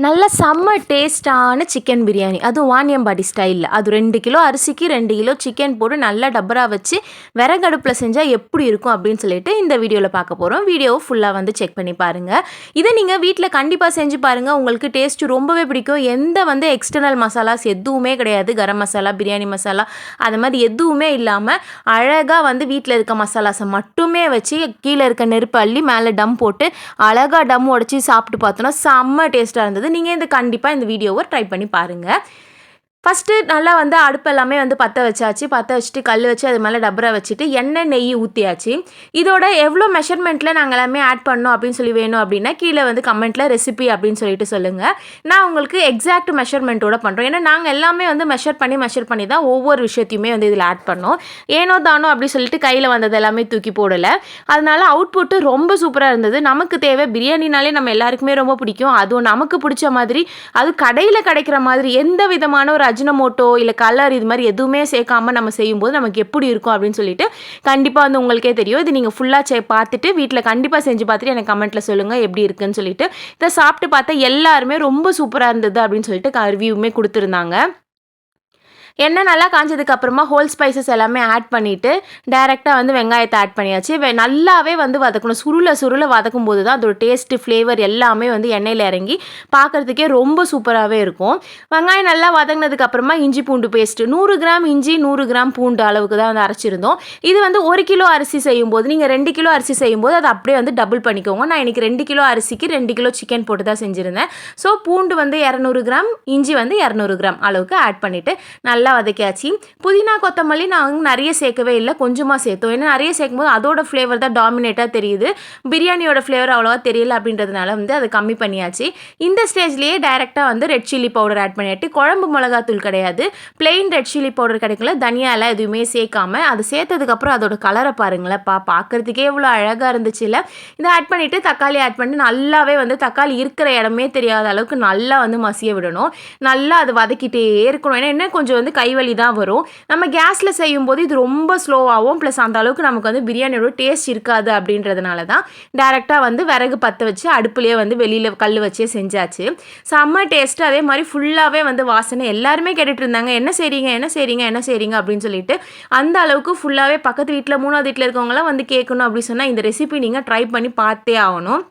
நல்ல செம்ம டேஸ்ட்டான சிக்கன் பிரியாணி. அதுவும் வாணியம்பாடி ஸ்டைல்ல. அது 2 கிலோ அரிசிக்கு 2 கிலோ சிக்கன் போட்டு நல்லா டபரா வச்சு விறகடுப்புல செஞ்சா எப்படி இருக்கும் அப்படின்னு சொல்லிட்டு இந்த வீடியோல பார்க்க போறோம். வீடியோவ ஃபுல்லா வந்து செக் பண்ணி பாருங்க. இத நீங்க வீட்ல கண்டிப்பா செஞ்சு பாருங்க. உங்களுக்கு டேஸ்ட் ரொம்பவே பிடிக்கும். எந்த வந்து எக்ஸ்டர்னல் மசாலாஸ் எதுவுமே கிடையாது. கரம் மசாலா, பிரியாணி மசாலா அது மாரி எதுவுமே இல்லாம அழகா வந்து வீட்ல இருக்க மசாலாஸ மட்டுமே வச்சு கீழ இருக்க நெருப்ப அள்ளி மேல டம் போட்டு அழகா டம் உடைச்சு சாப்பிட்டு பார்த்தோம்னா செம்ம டேஸ்ட்டா இருந்தது. நீங்க கண்டிப்பா இந்த வீடியோவை ட்ரை பண்ணி பாருங்க. ஃபஸ்ட்டு நல்லா வந்து அடுப்பு எல்லாமே வந்து பற்ற வச்சாச்சு. பற்ற வச்சுட்டு கல் வச்சு அது மேலே டபரா வச்சுட்டு எண்ணெய் நெய் ஊற்றியாச்சு. இதோட எவ்வளோ மெஷர்மெண்ட்டில் நாங்கள் எல்லாமே ஆட் பண்ணோம் அப்படின்னு சொல்லி வேணும் அப்படின்னா கீழே வந்து கமெண்ட்டில் ரெசிபி அப்படின்னு சொல்லிட்டு சொல்லுங்கள். நான் உங்களுக்கு எக்ஸாக்ட் மெஷர்மெண்ட்டோட பண்ணுறோம். ஏன்னா நாங்கள் எல்லாமே வந்து மெஷர் பண்ணி தான் ஒவ்வொரு விஷயத்தையுமே வந்து இதில் ஆட் பண்ணோம். ஏனோ தானோ அப்படி சொல்லிட்டு கையில் வந்தது எல்லாமே தூக்கி போடலை. அதனால அவுட்புட்டு ரொம்ப சூப்பராக இருந்தது. நமக்கு தேவை பிரியாணினாலே நம்ம எல்லாருக்குமே ரொம்ப பிடிக்கும். அதுவும் நமக்கு பிடிச்ச மாதிரி அது கடையில் கிடைக்கிற மாதிரி எந்த விதமான ஒரு அஜினமோட்டோ இல்லை கலர் இது மாதிரி எதுவுமே சேர்க்காம நம்ம செய்யும்போது நமக்கு எப்படி இருக்கும் அப்படின்னு சொல்லிட்டு கண்டிப்பாக வந்து உங்களுக்கே தெரியும். இது நீங்கள் ஃபுல்லாக பார்த்துட்டு வீட்டில் கண்டிப்பாக செஞ்சு பார்த்துட்டு எனக்கு கமெண்ட்டில் சொல்லுங்கள் எப்படி இருக்குன்னு சொல்லிட்டு. இதை சாப்பிட்டு பார்த்தா எல்லாருமே ரொம்ப சூப்பராக இருந்தது அப்படின்னு சொல்லிட்டு ரிவ்யூமே கொடுத்துருந்தாங்க. எண்ணெய் நல்லா காஞ்சதுக்கு அப்புறமா ஹோல் ஸ்பைசஸ் எல்லாமே ஆட் பண்ணிவிட்டு டைரெக்டாக வந்து வெங்காயத்தை ஆட் பண்ணியாச்சு. நல்லாவே வந்து வதக்கணும். சுருள வதக்கும் போது தான் அதோட டேஸ்ட்டு ஃப்ளேவர் எல்லாமே வந்து எண்ணெயில் இறங்கி பார்க்குறதுக்கே ரொம்ப சூப்பராகவே இருக்கும். வெங்காயம் நல்லா வதங்கினதுக்கு அப்புறமா இஞ்சி பூண்டு பேஸ்ட்டு 100 கிராம் இஞ்சி 100 கிராம் பூண்டு அளவுக்கு தான் வந்து அரைச்சிருந்தோம். இது வந்து 1 கிலோ அரிசி செய்யும்போது நீங்கள் 2 கிலோ அரிசி செய்யும்போது அதை அப்படியே வந்து டபுள் பண்ணிக்கோங்க. நான் இன்றைக்கி 2 கிலோ அரிசிக்கு 2 கிலோ சிக்கன் போட்டு தான் செஞ்சுருந்தேன். ஸோ பூண்டு வந்து 200 கிராம் இஞ்சி வந்து 200 கிராம் அளவுக்கு ஆட் பண்ணிவிட்டு நல்லா வதக்கியாச்சு. புதினா கொத்தமல்லி நாங்கள் நிறைய சேர்க்கவே இல்லை, கொஞ்சமாக சேர்த்தோம். ஏன்னா நிறைய சேர்க்கும்போது அதோட ஃப்ளேவர் தான் டாமினேட்டாக தெரியுது. பிரியாணியோட ஃப்ளேவர் அவ்வளோவா தெரியல அப்படின்றதுனால வந்து அதை கம்மி பண்ணியாச்சு. இந்த ஸ்டேஜ்லேயே டைரெக்டாக வந்து ரெட் சில்லி பவுடர் ஆட் பண்ணிட்டு குழம்பு மிளகாத்தூள் கிடையாது, பிளெயின் ரெட் சில்லி பவுடர் கிடைக்கல, தனியாலாம் எதுவுமே சேர்க்காம அது சேர்த்ததுக்கப்புறம் அதோட கலரை பாருங்களேன், பார்க்குறதுக்கே எவ்வளோ அழகாக இருந்துச்சு இல்லை. இதை ஆட் பண்ணிவிட்டு தக்காளி ஆட் பண்ணி நல்லாவே வந்து தக்காளி இருக்கிற இடமே தெரியாத அளவுக்கு நல்லா வந்து மசிய விடணும். நல்லா அது வதக்கிட்டே இருக்கணும். ஏன்னா என்ன கொஞ்சம் வந்து கைவலி தான் வரும். நம்ம கேஸில் செய்யும்போது இது ரொம்ப ஸ்லோவாகவும் ப்ளஸ் அந்த அளவுக்கு நமக்கு வந்து பிரியாணியோட டேஸ்ட் இருக்காது அப்படின்றதுனால தான் டேரெக்டாக வந்து விறகு பற்ற வச்சு அடுப்புலேயே வந்து வெளியில் கல் வச்சே செஞ்சாச்சு. செம்ம டேஸ்ட்டு. அதே மாதிரி ஃபுல்லாகவே வந்து வாசனை எல்லாருமே கேட்டுட்டு இருந்தாங்க, என்ன செய்கிறீங்க அப்படின்னு சொல்லிட்டு. அந்த அளவுக்கு ஃபுல்லாகவே பக்கத்து வீட்டில் 3வது வீட்டில் இருக்கவங்களாம் வந்து கேட்கணும் அப்படின்னு சொன்னால் இந்த ரெசிபி நீங்கள் ட்ரை பண்ணி பார்த்தே ஆகணும்.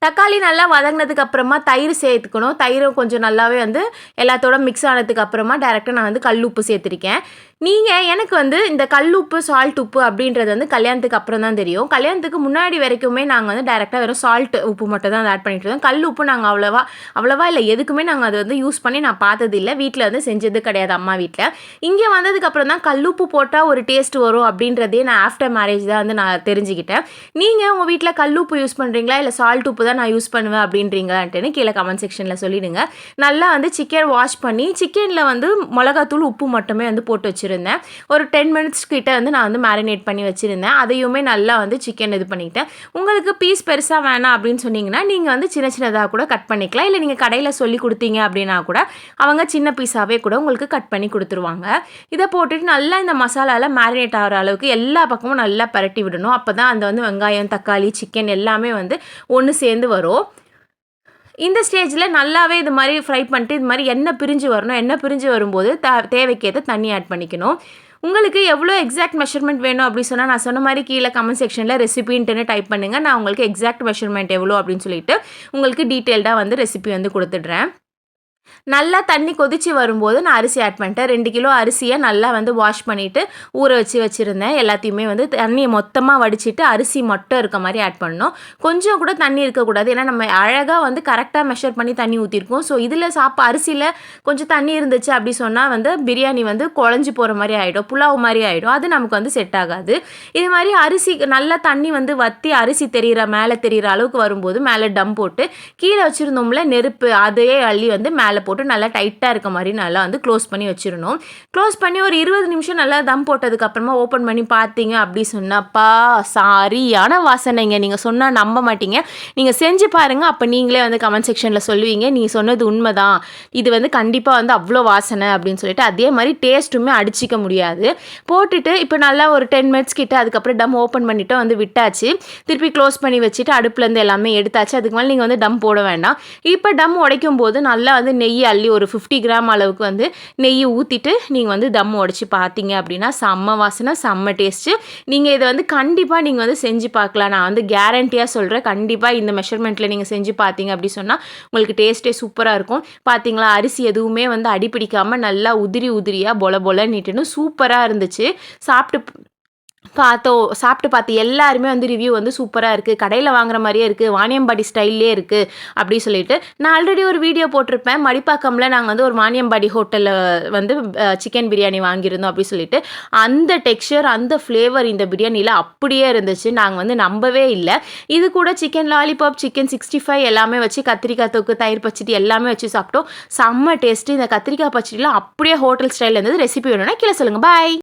தக்காளி நல்லா வதங்கினதுக்கு அப்புறமா தயிர் சேர்த்துக்கணும். தயிரும் கொஞ்சம் நல்லாவே வந்து எல்லாத்தோட மிக்ஸ் ஆனதுக்கு அப்புறமா டேரெக்டாக நான் வந்து கல் உப்பு சேர்த்துருக்கேன். நீங்கள் எனக்கு வந்து இந்த கல் உப்பு சால்ட் உப்பு அப்படின்றது வந்து கல்யாணத்துக்கு அப்புறம் தான் தெரியும். கல்யாணத்துக்கு முன்னாடி வரைக்குமே நாங்கள் வந்து டேரெக்டாக வெறும் சால்ட் உப்பு மட்டும் தான் ஆட் பண்ணிட்டு இருந்தோம். கல் உப்பு நாங்கள் அவ்வளோவா இல்லை எதுக்குமே நாங்கள் அதை வந்து யூஸ் பண்ணி நான் பார்த்தது இல்லை. வீட்டில் வந்து செஞ்சது கிடையாது அம்மா வீட்டில். இங்கே வந்ததுக்கப்புறம் தான் கல் உப்பு போட்டால் ஒரு டேஸ்ட் வரும் அப்படின்றதே நான் ஆஃப்டர் மேரேஜ் தான் வந்து நான் தெரிஞ்சுக்கிட்டேன். நீங்கள் உங்கள் வீட்டில் கல் உப்பு யூஸ் பண்ணுறீங்களா இல்லை சால்ட் உப்பு தான் நான் யூஸ் பண்ணுவேன் அப்படின்றீங்களான்ட்டுன்னு கீழே கமெண்ட் செக்ஷனில் சொல்லிடுங்க. நல்லா வந்து சிக்கன் வாஷ் பண்ணி சிக்கனில் வந்து மிளகாத்தூள் உப்பு மட்டுமே வந்து போட்டு வச்சுருந்தேன். ஒரு 10 மினிட்ஸ் கிட்ட வந்து நான் வந்து மேரினேட் பண்ணி வச்சுருந்தேன். அதையுமே நல்லா வந்து சிக்கன் இது பண்ணிக்கிட்டேன். உங்களுக்கு பீஸ் பெருசாக வேணாம் அப்படின்னு சொன்னீங்கன்னா நீங்கள் வந்து சின்னதாக கூட கட் பண்ணிக்கலாம். இல்லை நீங்கள் கடையில் சொல்லி கொடுத்தீங்க அப்படின்னா கூட அவங்க சின்ன பீஸாகவே கூட உங்களுக்கு கட் பண்ணி கொடுத்துருவாங்க. இதை போட்டுட்டு நல்லா இந்த மசாலாவில் மேரினேட் ஆகிற அளவுக்கு எல்லா பக்கமும் நல்லா பரட்டி விடணும். அப்போ தான் அந்த வந்து வெங்காயம் தக்காளி சிக்கன் எல்லாமே வந்து ஒன்று சேர்ந்து வரும். இந்த ஸ்டேஜில் நல்லாவே இது மாதிரி ஃப்ரை பண்ணிட்டு இது மாதிரி எண்ணெய் பிரிஞ்சு வரணும். எண்ணெய் பிரிஞ்சு வரும்போது தேவைக்கேற்ற தண்ணி ஆட் பண்ணிக்கணும். உங்களுக்கு எவ்வளோ எக்ஸாக்ட் மெஷர்மெண்ட் வேணும் அப்படின்னு சொன்னால் நான் சொன்ன மாதிரி கீழே கமெண்ட் செக்ஷனில் ரெசிபின்ட்டுன்னு டைப் பண்ணுங்கள். நான் உங்களுக்கு எக்ஸாக்ட் மெஷர்மெண்ட் எவ்வளோ அப்படின்னு சொல்லிட்டு உங்களுக்கு டீட்டெயில்டாக வந்து ரெசிபி வந்து கொடுத்துட்றேன். நல்லா தண்ணி கொதித்து வரும்போது நான் அரிசி ஆட் பண்ணிட்டேன். 2 கிலோ அரிசியை நல்லா வந்து வாஷ் பண்ணிவிட்டு ஊற வச்சுருந்தேன். எல்லாத்தையுமே வந்து தண்ணியை மொத்தமாக வடிச்சிட்டு அரிசி மட்டும் இருக்க மாதிரி ஆட் பண்ணணும். கொஞ்சம் கூட தண்ணி இருக்கக்கூடாது. ஏன்னா நம்ம அழகாக வந்து கரெக்டாக மெஷர் பண்ணி தண்ணி ஊற்றிருக்கோம். ஸோ இதில் அரிசியில் கொஞ்சம் தண்ணி இருந்துச்சு அப்படி சொன்னால் வந்து பிரியாணி வந்து குழஞ்சி போகிற மாதிரி ஆகிடும், புலாவ் மாதிரி ஆகிடும். அது நமக்கு வந்து செட் ஆகாது. இது மாதிரி அரிசி நல்லா தண்ணி வந்து வற்றி அரிசி மேலே தெரிகிற அளவுக்கு வரும்போது மேலே டம் போட்டு கீழே வச்சுருந்தோம்ல நெருப்பு அதையே அள்ளி வந்து மேலே மேலே போட்டு நல்லா டைட்டாக இருக்க மாதிரி நல்லா வந்து க்ளோஸ் பண்ணி வச்சிடணும். க்ளோஸ் பண்ணி ஒரு 20 நிமிஷம் நல்லா தம் போட்டதுக்கப்புறமா ஓப்பன் பண்ணி பார்த்தீங்க அப்படி சொன்னாப்பா சரியான வாசனைங்க. நீங்கள் சொன்னால் நம்ப மாட்டீங்க. நீங்கள் செஞ்சு பாருங்கள். அப்போ நீங்களே வந்து கமெண்ட் செக்ஷனில் சொல்லுவீங்க நீ சொன்னது உண்மைதான், இது வந்து கண்டிப்பாக வந்து அவ்வளோ வாசனை அப்படின்னு சொல்லிட்டு. அதே மாதிரி டேஸ்ட்டுமே அடிச்சிக்க முடியாது. போட்டுட்டு இப்போ நல்லா ஒரு 10 மினிட்ஸ் கிட்ட அதுக்கப்புறம் டம் ஓப்பன் பண்ணிவிட்டு வந்து விட்டாச்சு. திருப்பி க்ளோஸ் பண்ணி வச்சுட்டு அடுப்புலேருந்து எல்லாமே எடுத்தாச்சு. அதுக்கு மேலே நீங்கள் வந்து டம் போட வேண்டாம். இப்போ டம் உடைக்கும் போது நல்லா வந்து நெய் அள்ளி ஒரு 50 கிராம் அளவுக்கு வந்து நெய் ஊற்றிட்டு நீங்கள் வந்து தம் உடைச்சி பார்த்தீங்க அப்படின்னா செம்ம வாசனை, செம்ம டேஸ்ட்டு. நீங்கள் இதை வந்து கண்டிப்பாக நீங்கள் வந்து செஞ்சு பார்க்கலாம். நான் வந்து கேரண்டியாக சொல்கிறேன். கண்டிப்பாக இந்த மெஷர்மெண்ட்டில் நீங்கள் செஞ்சு பார்த்தீங்க அப்படி சொன்னால் உங்களுக்கு டேஸ்ட்டே சூப்பராக இருக்கும். பார்த்தீங்களா, அரிசி எதுவுமே வந்து அடிப்பிடிக்காமல் நல்லா உதிரி உதிரியாக பொல பொலன்னுட்டுன்னு சூப்பராக இருந்துச்சு. சாப்பிட்டு பார்த்து எல்லாருமே வந்து ரிவ்யூ வந்து சூப்பராக இருக்குது, கடையில் வாங்குற மாதிரியே இருக்குது, வாணியம்பாடி ஸ்டைல்லே இருக்குது அப்படி சொல்லிட்டு. நான் ஆல்ரெடி ஒரு வீடியோ போட்டிருப்பேன். மடிப்பாக்கம்ல நாங்கள் வந்து ஒரு வாணியம்பாடி ஹோட்டலில் வந்து சிக்கன் பிரியாணி வாங்கியிருந்தோம் அப்படி சொல்லிட்டு. அந்த டெக்ஸ்சர் அந்த ஃப்ளேவர் இந்த பிரியாணியில் அப்படியே இருந்துச்சு. நாங்கள் வந்து நம்பவே இல்லை. இது கூட சிக்கன் லாலிபாப், சிக்கன் 65 எல்லாமே வச்சு கத்திரிக்காய் தொக்கு, தயிர் பச்சடி எல்லாமே வச்சு சாப்பிட்டோம். செம்ம டேஸ்ட்டு. இந்த கத்திரிக்காய் பச்சடிலாம் அப்படியே ஹோட்டல் ஸ்டைலில் இருந்தது. ரெசிபி வேணும்னா கீழே சொல்லுங்கள். பாய்.